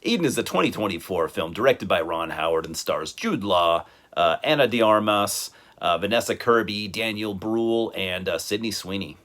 Eden is a 2024 film directed by Ron Howard and stars Jude Law, Ana de Armas, Vanessa Kirby, Daniel Bruhl, and Sydney Sweeney.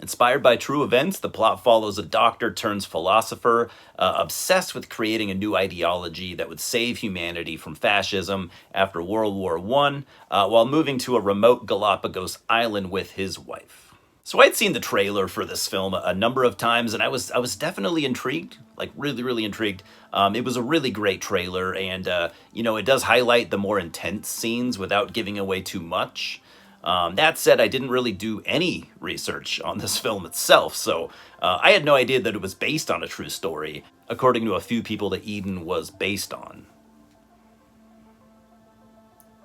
Inspired by true events, the plot follows a doctor turns philosopher, obsessed with creating a new ideology that would save humanity from fascism after World War I, while moving to a remote Galapagos island with his wife. So I'd seen the trailer for this film a number of times, and I was definitely intrigued, like really intrigued. It was a really great trailer, and it does highlight the more intense scenes without giving away too much. That said, I didn't really do any research on this film itself, so I had no idea that it was based on a true story, according to a few people that Eden was based on.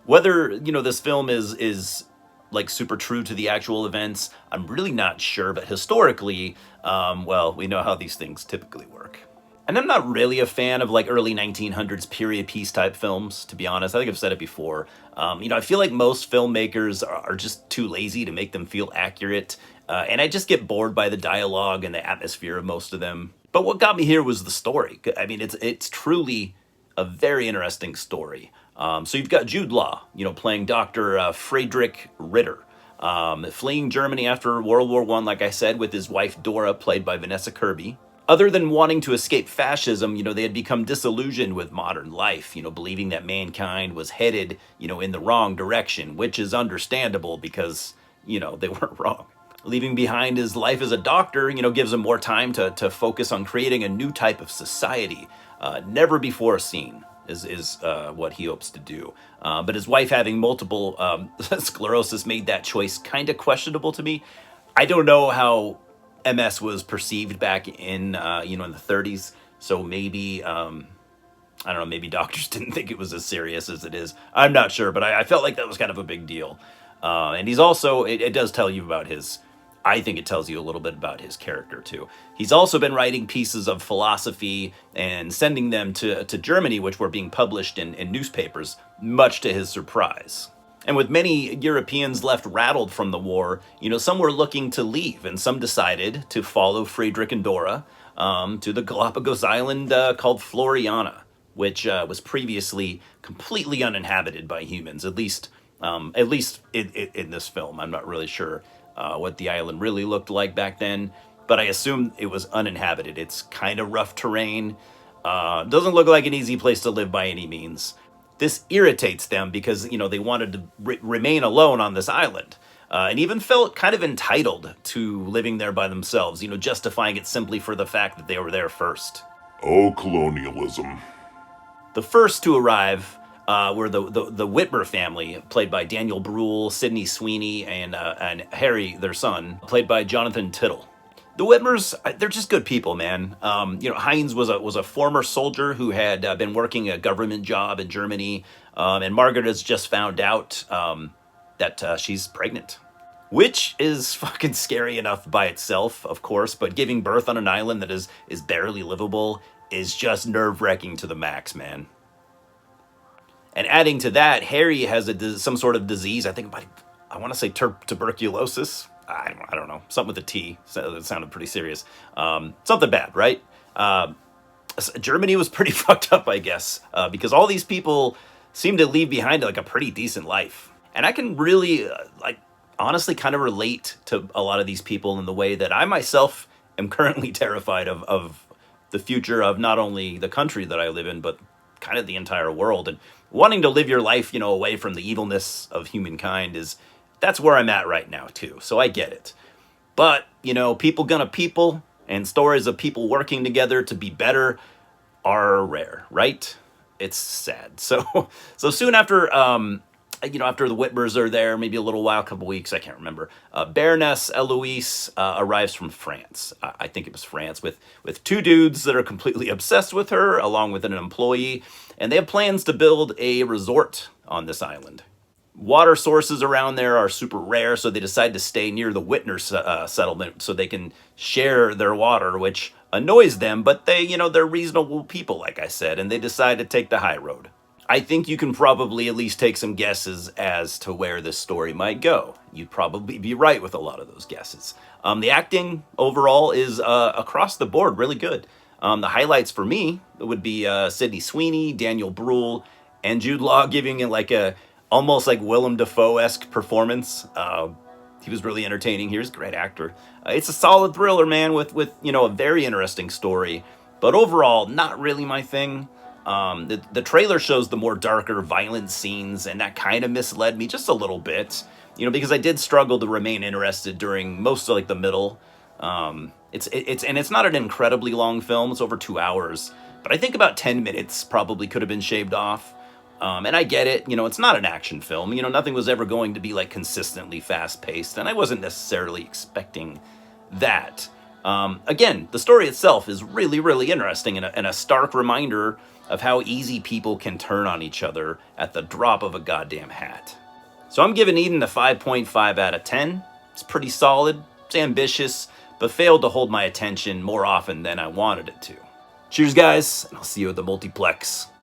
Whether, this film is like super true to the actual events, I'm really not sure, but historically, we know how these things typically work. And I'm not really a fan of like early 1900s period piece type films, to be honest. I think I've said it before. I feel like most filmmakers are just too lazy to make them feel accurate. And I just get bored by the dialogue and the atmosphere of most of them. But what got me here was the story. I mean, it's truly a very interesting story. So you've got Jude Law, playing Dr. Friedrich Ritter, fleeing Germany after World War I, like I said, with his wife Dora, played by Vanessa Kirby. Other than wanting to escape fascism, they had become disillusioned with modern life, believing that mankind was headed, in the wrong direction, which is understandable because, they weren't wrong. Leaving behind his life as a doctor, gives him more time to focus on creating a new type of society, never before seen, is what he hopes to do. But his wife having multiple sclerosis made that choice kind of questionable to me. I don't know how MS was perceived back in, in the 30s. So maybe, I don't know, maybe doctors didn't think it was as serious as it is. I'm not sure, but I felt like that was kind of a big deal. And he's also, it does tell you about I think it tells you a little bit about his character too. He's also been writing pieces of philosophy and sending them to Germany, which were being published in newspapers, much to his surprise. And with many Europeans left rattled from the war, some were looking to leave, and some decided to follow Friedrich and Dora to the Galapagos island called Floriana, which was previously completely uninhabited by humans, at least in this film. I'm not really sure what the island really looked like back then, but I assume it was uninhabited. It's kind of rough terrain. Doesn't look like an easy place to live by any means. This irritates them because, they wanted to remain alone on this island, and even felt kind of entitled to living there by themselves, justifying it simply for the fact that they were there first. Oh, colonialism. The first to arrive were the Whitmer family, played by Daniel Bruhl, Sydney Sweeney, and Harry, their son, played by Jonathan Tittle. The Whitmers, they're just good people, man. Heinz was a former soldier who had been working a government job in Germany, and Margaret has just found out that she's pregnant, which is fucking scary enough by itself, of course, but giving birth on an island that is barely livable is just nerve-wracking to the max, man. And adding to that, Harry has some sort of disease, I want to say tuberculosis. I don't know, something with a T. So that sounded pretty serious. Something bad, right? Germany was pretty fucked up, I guess, because all these people seem to leave behind like a pretty decent life. And I can really, honestly kind of relate to a lot of these people in the way that I myself am currently terrified of the future of not only the country that I live in, but kind of the entire world. And wanting to live your life, away from the evilness of humankind that's where I'm at right now, too. So I get it. But, people gonna people, and stories of people working together to be better are rare, right? It's sad. So soon after, after the Whitmers are there, maybe a little while, a couple weeks, I can't remember, Baroness Eloise arrives from France. I think it was France, with two dudes that are completely obsessed with her, along with an employee, and they have plans to build a resort on this island. Water sources around there are super rare, so they decide to stay near the Whitner settlement so they can share their water, which annoys them, but they're reasonable people, like I said, and they decide to take the high road. I think you can probably at least take some guesses as to where this story might go. You'd probably be right with a lot of those guesses. The acting overall is across the board really good. The highlights for me would be Sydney Sweeney, Daniel Bruhl, and Jude Law giving it like a almost like Willem Dafoe-esque performance. He was really entertaining. He's a great actor. It's a solid thriller, man, with a very interesting story. But overall, not really my thing. The trailer shows the more darker, violent scenes, and that kind of misled me just a little bit. Because I did struggle to remain interested during most of like the middle. It's not an incredibly long film. It's over 2 hours, but I think about 10 minutes probably could have been shaved off. And I get it. It's not an action film. Nothing was ever going to be like consistently fast paced, and I wasn't necessarily expecting that. Again, the story itself is really, really interesting and a stark reminder of how easy people can turn on each other at the drop of a goddamn hat. So I'm giving Eden a 5.5 out of 10. It's pretty solid, it's ambitious, but failed to hold my attention more often than I wanted it to. Cheers, guys, and I'll see you at the multiplex.